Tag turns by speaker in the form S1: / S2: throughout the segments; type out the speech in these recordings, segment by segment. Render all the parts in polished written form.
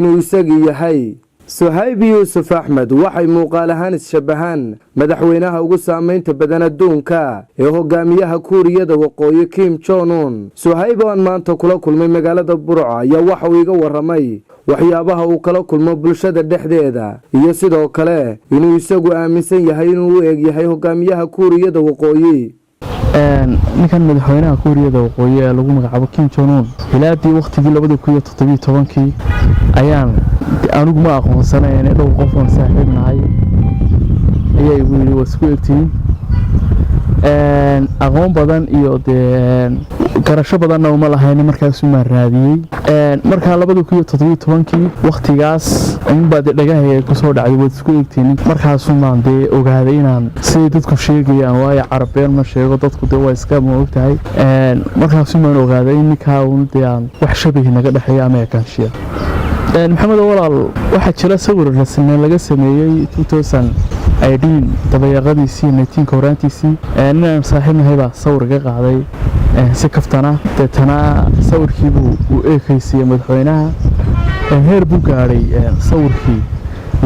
S1: inuu isagii yahay Suhayb Yuusuf Axmed waxay muuqaal ahaan ishabahan madaxweynaha ugu saameynta badan adduunka ee hogaamiyaha Kuuriyada Waqooyi Kim Jong Un. Suhayb oo maanta kula kulmay magaalada Burco ayaa waxa uu iga waramay waxyaabaha uu kala kulmo bulshada dhexdeeda iyo sidoo kale inuu isagu aaminsan yahay inuu u eeg yahay hogaamiyaha Kuuriyada Waqooyi.
S2: ninkan madaxweynaha Kuuriyada Waqooyi ee lagu magacaabo Kim Jong Un hilaadii waqtigii 2017 ayaan anigu ma aqoonsanay inay dhowr qof oo saaxiibnahay ayay wili wasku egtiin aqoon badan iyo garasho badan oo ma lahayn markaas uma raadiyay marka 2017 waqtigaas in baad dhagahay ku soo dhacay wad isku egtiin markaas uma ogaaday inaan si dadku sheegayaan waay Carabeen ma sheego dadku waa iska moogtahay markaas uma ogaaday in ninka uu wax shabahi naga dhaxay Ameerikaanshii محمد walaal waxa jira sawir rasmi laga sameeyay 2018 dabayaqadiisii 19 korantiisii inaan saaxiibnahay baa sawir ka qaaday si kaftana dadana sawirkii uu eegaysay madaxweynaha heer buu gaaray sawirkii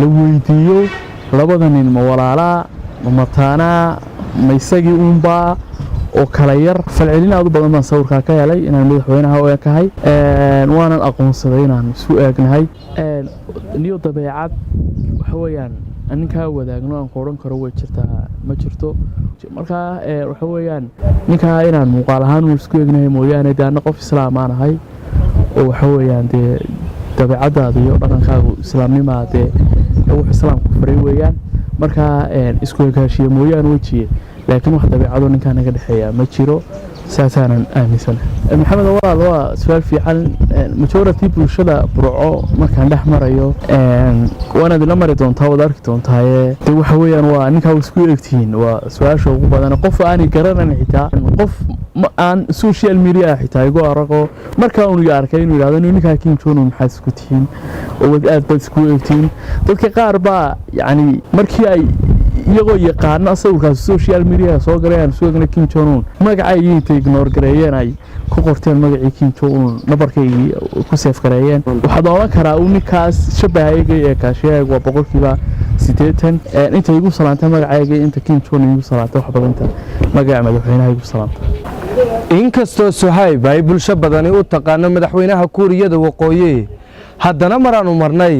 S2: la weydiiyo labada nin ma walaala ma taana ma isagii uunba oo kala yar falcelinaad badan baan sawirka ka helay inaan madaxweynaha oo kahay waanan aqoonsaday inaan isu eegnahay niyo dabeecad waxa weeyaan ninka wadaagno aan qoran karo way jirtaa ma jirto marka waxa weeyaan ninka inaan muuqaal ahaan u isku eegnahay mooyaane daana qof islaam aan ahay oo waxa weeyaan dabeecadaada iyo dhaqankaagu islaamnimada wax islaamku faray weeyaan marka isku eegaashiyo mooyaan wajiye laakiin wax dabeecado ninka naga dhaxeeya ma jiro saasaanan aaminsan maxamed walaal waa su'aal fiican majority bulshada Burco markaan dhex marayo waana la mari doontaa wada arki doontaa waxa weeyaan waa ninka isku eegtiin waa su'aasha ugu badan qof aan garanan xitaa qof aan social media xitaa igu arko marka uu arkay inuu yiraahdo ninka Kim Jong Un maxaa isku tihiin oo aad bad isku eegtiin dadka qaar baa yani markii ay iyagoo yaqaan sawirkaas social media soo galayaan suuqna Kim Jong Un magacay inta ignore gareeyeen ay ku qorteen magacii Kim Jong Un nabarkaygi ku save gareeyeen waxa oran karaa uu ninkaas shabahaygay ee kaasheeyay waa 80% inta igu salaantay magacayga inta Kim Jong Un igu salaantay wax badanta magaca madaxweynaha igu salaantay
S1: inkastoo Suhayb ay bulsho badan u taqaan madaxweynaha Kuuriyada Waqooyi haddana maraan u marnay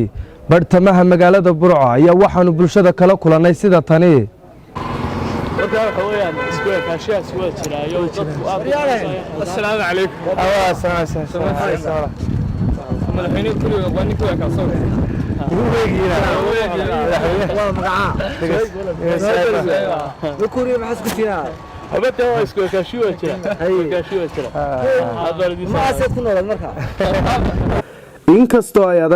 S1: bartamaha magaalada Burco ayaa waxaanu bulshada kala kulanay sida tani
S2: waxa weeyaan isku kaashiya isku jiraayo dadku assalaamu calaykum madaxweynaha Kuuriyada waa ninka ka soo
S3: Kuuriya maxaa isku jira
S2: habada waa isku kaashiya jira
S3: ma aad ku noolad marka
S1: inkastoo ay adag